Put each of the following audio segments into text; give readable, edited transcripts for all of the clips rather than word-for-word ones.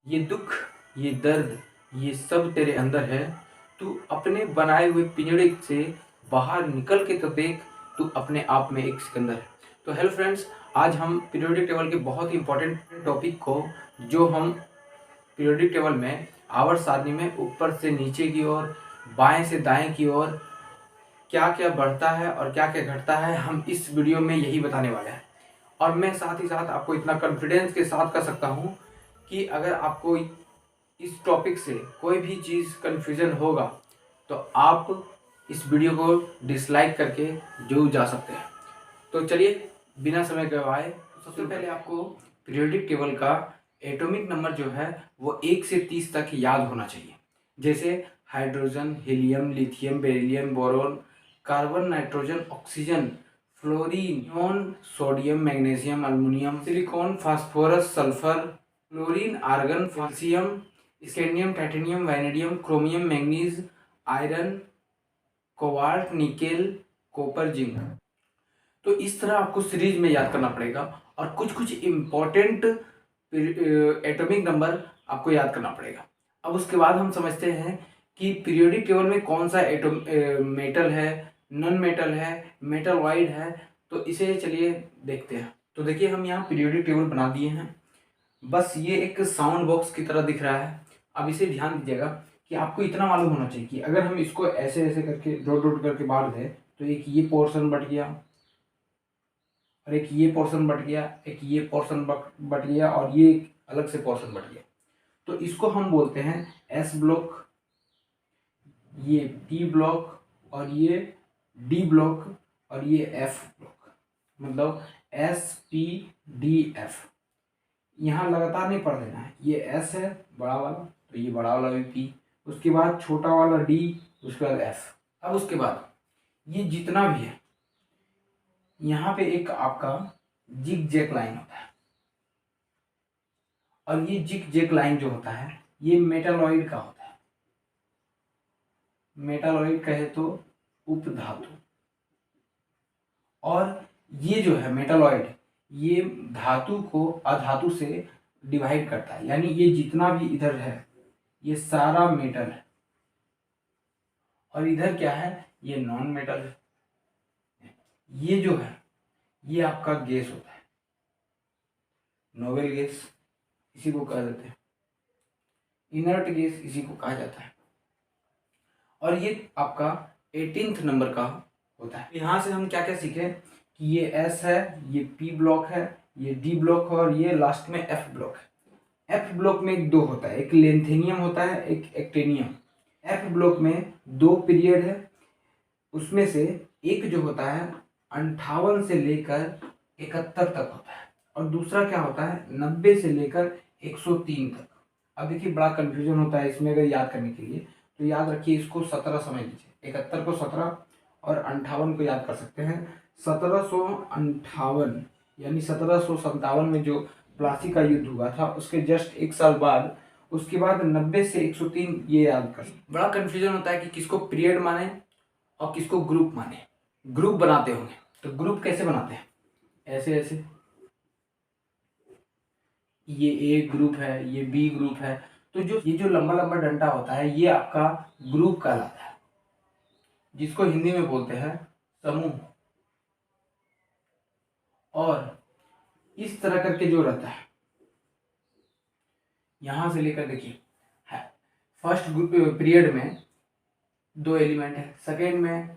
ये दुख, ये दर्द, ये सब तेरे अंदर है। तू अपने बनाए हुए पिंजड़े से बाहर निकल के तो देख, तू अपने आप में एक सिकंदर है। तो हेलो फ्रेंड्स, आज हम पीरियोडिक टेबल के बहुत ही इंपॉर्टेंट टॉपिक को, जो हम पीरियोडिक टेबल में आवर्त सारणी में ऊपर से नीचे की ओर, बाएं से दाएं की ओर क्या क्या बढ़ता है और क्या क्या घटता है, हम इस वीडियो में यही बताने वाले हैं। और मैं साथ ही साथ आपको इतना कॉन्फिडेंस के साथ कर सकता हूँ कि अगर आपको इस टॉपिक से कोई भी चीज़ कन्फ्यूज़न होगा तो आप इस वीडियो को डिसलाइक करके जरूर जा सकते हैं। तो चलिए बिना समय गवाए सबसे पहले आपको पीरियोडिक टेबल का एटॉमिक नंबर जो है वो 1 से 30 तक याद होना चाहिए। जैसे hydrogen, helium, lithium, beryllium, boron, carbon, nitrogen, oxygen, fluorine, neon, sodium, magnesium, aluminium, silicon, phosphorus, sulphur, chlorine, argon, calcium, scandium, titanium, vanadium, chromium, manganese, iron, cobalt, nickel, copper, zinc. तो इस तरह आपको सीरीज में याद करना पड़ेगा और कुछ कुछ इम्पोर्टेंट एटॉमिक नंबर आपको याद करना पड़ेगा। अब उसके बाद हम समझते हैं कि पीरियोडिक टेबल में कौन सा मेटल है, नॉन मेटल है, मेटल वाइड है। तो इसे चलिए देखते हैं। तो देखिए हम यहाँ पीरियोडिक टेबल बना दिए हैं। बस ये एक साउंड बॉक्स की तरह दिख रहा है। अब इसे ध्यान दीजिएगा कि आपको इतना मालूम होना चाहिए कि अगर हम इसको ऐसे ऐसे करके डॉट डॉट करके बांट दें तो एक ये पोर्शन बट गया और एक ये पोर्शन बट गया, एक ये पोर्शन बट गया और ये एक अलग से पोर्शन बट गया। तो इसको हम बोलते हैं एस ब्लॉक, ये पी ब्लॉक और ये डी ब्लॉक और ये एफ ब्लॉक, मतलब एस पी डी एफ। यहाँ लगातार नहीं पढ़ देना है। ये एस है बड़ा वाला, तो ये बड़ा वाला भी पी, उसके बाद छोटा वाला डी, उसके बाद एफ। अब उसके बाद ये जितना भी है यहाँ पे एक आपका जिग जैक लाइन होता है और ये जिग जैक लाइन जो होता है ये मेटालॉइड का होता है। मेटालॉइड कहे तो उपधातु। और ये जो है मेटालॉइड, ये धातु को अधातु से डिवाइड करता है, यानी ये जितना भी इधर है ये सारा मेटल है और इधर क्या है, ये नॉन मेटल है। ये जो है ये आपका गैस होता है, नोबेल गैस इसी को कह देते हैं, इनर्ट गैस इसी को कहा जाता है। और ये आपका 18th नंबर का होता है। यहाँ से हम क्या क्या सीखे कि ये एस है, ये पी ब्लॉक है, ये डी ब्लॉक है और ये लास्ट में एफ ब्लॉक है। एफ ब्लॉक में दो होता है, एक लेंथेनियम होता है, एक एक्टेनियम। एफ ब्लॉक में दो पीरियड है, उसमें से एक जो होता है 58 से लेकर 71 तक होता है और दूसरा क्या होता है 90 से लेकर 103 तक। अब देखिए बड़ा कंफ्यूजन होता है इसमें, अगर याद करने के लिए तो याद रखिए इसको 17 समझ लीजिए। 71 को 17 और 58 को याद कर सकते हैं। 1758 यानी 1757 में जो प्लासी का युद्ध हुआ था उसके जस्ट एक साल बाद, उसके बाद 90 से 103 ये याद कर। बड़ा कंफ्यूजन होता है कि किसको पीरियड माने और किसको ग्रुप माने। ग्रुप बनाते होंगे तो ग्रुप कैसे बनाते हैं, ऐसे ऐसे, ये ए ग्रुप है, ये बी ग्रुप है। तो जो ये जो लंबा लंबा डंडा होता है ये आपका ग्रुप कहलाता है, जिसको हिंदी में बोलते हैं समूह। और इस तरह करके जो रहता है यहां से लेकर देखिए, फर्स्ट पीरियड में 2 एलिमेंट है, सेकेंड में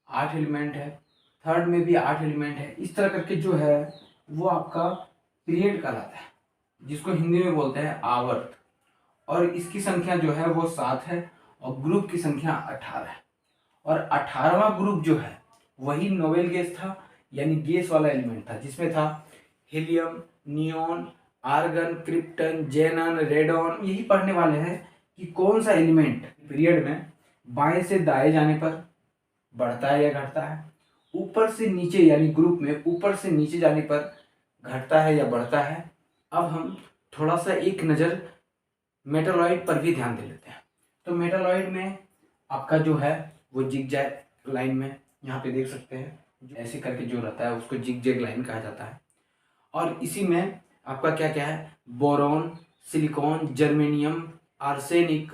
8 एलिमेंट है, थर्ड में भी 8 एलिमेंट है। इस तरह करके जो है वो आपका पीरियड कहलाता है, जिसको हिंदी में बोलते हैं आवर्त। और इसकी संख्या जो है वो 7 है और ग्रुप की संख्या 18 है। और 18वां ग्रुप जो है वही नोबेल गैस था, यानी गैस वाला एलिमेंट था, जिसमें था helium, neon, argon, krypton, जेनन, radon. यही पढ़ने वाले हैं कि कौन सा एलिमेंट पीरियड में बाएं से दाएं जाने पर बढ़ता है या घटता है, ऊपर से नीचे यानी ग्रुप में ऊपर से नीचे जाने पर घटता है या बढ़ता है। अब हम थोड़ा सा एक नज़र मेटालॉइड पर भी ध्यान दे लेते हैं। तो मेटालॉइड में आपका जो है वो जिगजैग लाइन में यहाँ पे देख सकते हैं, ऐसे करके जो रहता है उसको जिगजैग लाइन कहा जाता है। और इसी में आपका क्या क्या है, boron, silicon, germanium, arsenic,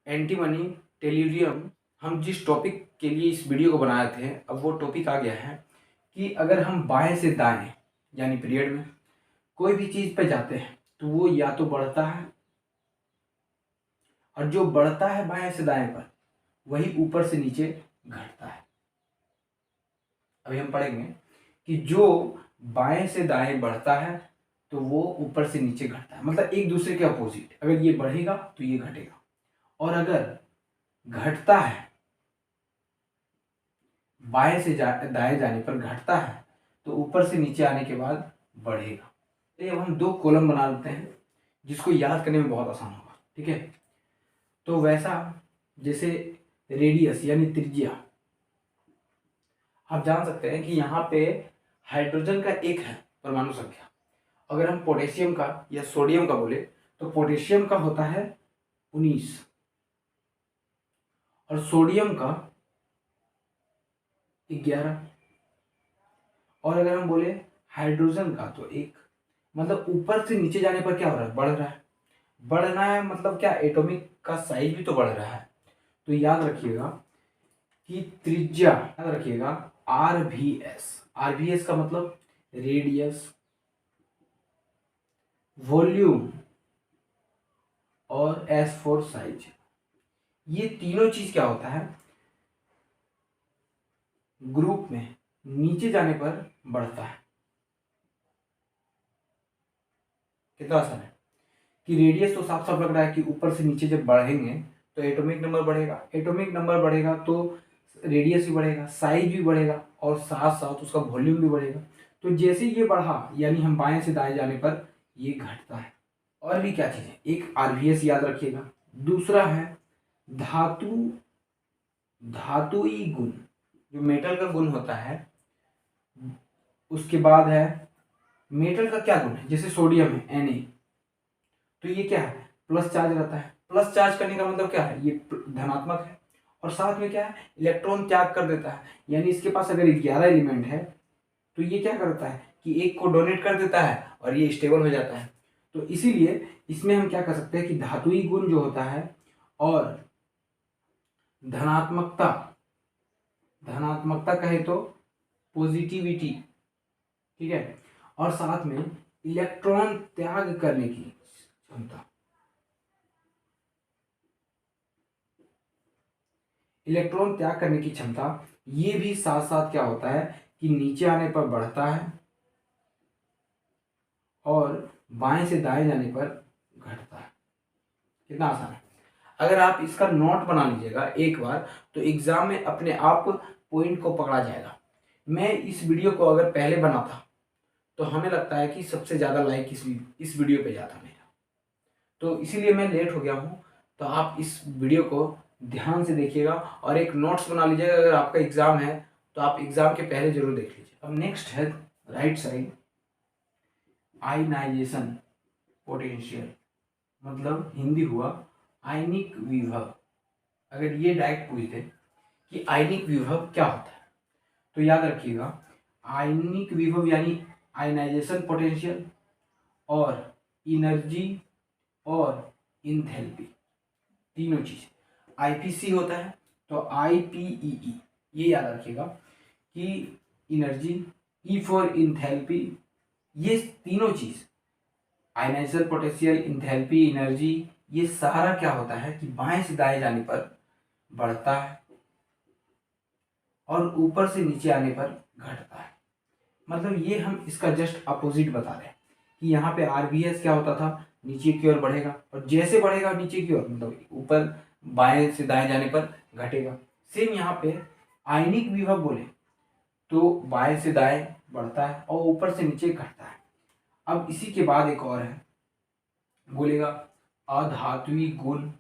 antimony, tellurium. हम जिस टॉपिक के लिए इस वीडियो को बनाए थे, अब वो टॉपिक आ गया है कि अगर हम बाएं से दाएं यानी पीरियड में कोई भी चीज पे जाते हैं तो वो या तो बढ़ता है, और जो बढ़ता है बाएं से दाएं पर वही ऊपर से नीचे घटता है। अभी हम पढ़ेंगे कि जो बाएं से दाएं बढ़ता है तो वो ऊपर से नीचे घटता है, मतलब एक दूसरे के अपोजिट। अगर ये बढ़ेगा तो ये घटेगा, और अगर घटता है बाएं से दाएं जाने पर घटता है तो ऊपर से नीचे आने के बाद बढ़ेगा। तो अब हम दो कॉलम बना लेते हैं जिसको याद करने में बहुत आसान होगा, ठीक है। तो वैसा जैसे रेडियस यानी त्रिज्या, आप जान सकते हैं कि यहाँ पे हाइड्रोजन का एक है परमाणु संख्या। अगर हम पोटेशियम का या सोडियम का बोले तो पोटेशियम का होता है 19 और सोडियम का 11। और अगर हम बोले हाइड्रोजन का तो 1। मतलब ऊपर से नीचे जाने पर क्या हो रहा है, बढ़ रहा है। बढ़ना है मतलब क्या, एटॉमिक का साइज भी तो बढ़ रहा है। तो याद रखिएगा कि त्रिज्या, याद रखिएगा RVS। RVS का मतलब रेडियस, वॉल्यूम और S फॉर साइज। ये तीनों चीज क्या होता है, ग्रुप में नीचे जाने पर बढ़ता है। कितना आसान है कि रेडियस तो साफ साफ लग रहा है कि ऊपर से नीचे जब बढ़ेंगे तो एटॉमिक नंबर बढ़ेगा, एटॉमिक नंबर बढ़ेगा तो रेडियस भी बढ़ेगा, साइज भी बढ़ेगा और साथ साथ उसका वॉल्यूम भी बढ़ेगा। तो जैसे ये बढ़ा यानी हम बाएं से दाएं जाने पर ये घटता है। और भी क्या चीज है, एक RVS याद रखिएगा, दूसरा है धातु, धातुई गुण, जो मेटल का गुण होता है। उसके बाद है मेटल का क्या गुण है, जैसे सोडियम है Na, तो ये क्या है, प्लस चार्ज रहता है। प्लस चार्ज करने का मतलब क्या है, ये धनात्मक है। और साथ में क्या है, इलेक्ट्रॉन त्याग कर देता है। यानी इसके पास अगर 11 एलिमेंट है तो ये क्या करता है कि एक को डोनेट कर देता है और ये स्टेबल हो जाता है। तो इसीलिए इसमें हम क्या कर सकते हैं कि धातुई गुण जो होता है और धनात्मकता, धनात्मकता कहे तो पॉजिटिविटी, ठीक है, और साथ में इलेक्ट्रॉन त्याग करने की क्षमता। इलेक्ट्रॉन त्याग करने की क्षमता, ये भी साथ साथ क्या होता है कि नीचे आने पर बढ़ता है और बाएं से दाएं जाने पर घटता है। कितना आसान है। अगर आप इसका नोट बना लीजिएगा एक बार तो एग्जाम में अपने आप पॉइंट को पकड़ा जाएगा। मैं इस वीडियो को अगर पहले बनाता तो हमें लगता है कि सबसे ज़्यादा लाइक इस वीडियो पे जाता मेरा, तो इसीलिए मैं लेट हो गया हूँ। तो आप इस वीडियो को ध्यान से देखिएगा और एक नोट्स बना लीजिएगा। अगर आपका एग्ज़ाम है तो आप एग्ज़ाम के पहले जरूर देख लीजिए। अब नेक्स्ट है राइट साइड, आयनाइजेशन पोटेंशियल, मतलब हिंदी हुआ आयनिक विभव। अगर ये डायरेक्ट पूछते कि आयनिक विभव क्या होता है तो याद रखिएगा आयनिक विभव यानी आयनाइजेशन पोटेंशियल और एनर्जी और इंथैल्पी, तीनों चीज। IPC होता है तो IPEE, ये याद रखिएगा कि एनर्जी, E फॉर इंथैल्पी, ये तीनों चीज आयनाइजेशन पोटेंशियल, इंथैल्पी, एनर्जी, ये सारा क्या होता है कि बाएं से दाएं जाने पर बढ़ता है और ऊपर से नीचे आने पर घटता है। मतलब ये हम इसका जस्ट अपोजिट बता रहे हैं कि यहाँ पे RVS क्या होता था, नीचे की ओर बढ़ेगा और जैसे बढ़ेगा नीचे की ओर मतलब ऊपर बाएं से दाएं जाने पर घटेगा। सेम यहाँ पे आयनिक विभव बोले तो बाएं से दाएं बढ़ता है और ऊपर से नीचे घटता है। अब इसी के बाद एक और है, बोलेगा अधात्वी गुण,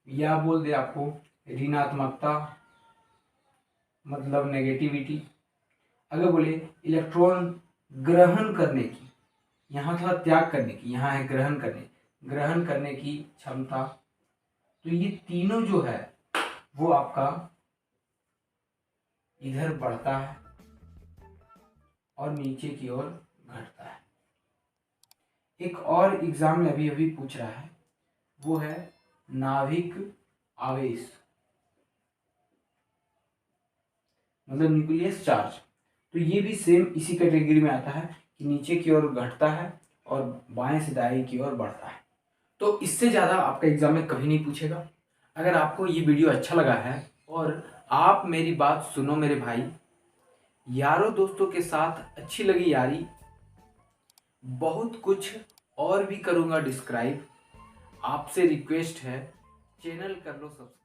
या बोल दे आपको ऋणात्मकता मतलब नेगेटिविटी। अगर बोले इलेक्ट्रॉन ग्रहण करने की, यहाँ था त्याग करने की, यहाँ है ग्रहण करने की क्षमता। तो ये तीनों जो है वो आपका इधर बढ़ता है और नीचे की ओर घटता है। एक और एग्जाम में अभी अभी पूछ रहा है, वो है नाभिक आवेश, मतलब न्यूक्लियस चार्ज। तो ये भी सेम इसी कैटेगरी में आता है कि नीचे की ओर घटता है और बाएं से दाएं की ओर बढ़ता है। तो इससे ज़्यादा आपका एग्जाम में कभी नहीं पूछेगा। अगर आपको ये वीडियो अच्छा लगा है और आप मेरी बात सुनो मेरे भाई, यारों दोस्तों के साथ अच्छी लगी यारी, बहुत कुछ और भी करूँगा डिस्क्राइब। आपसे रिक्वेस्ट है, चैनल कर लो सब्सक्राइब।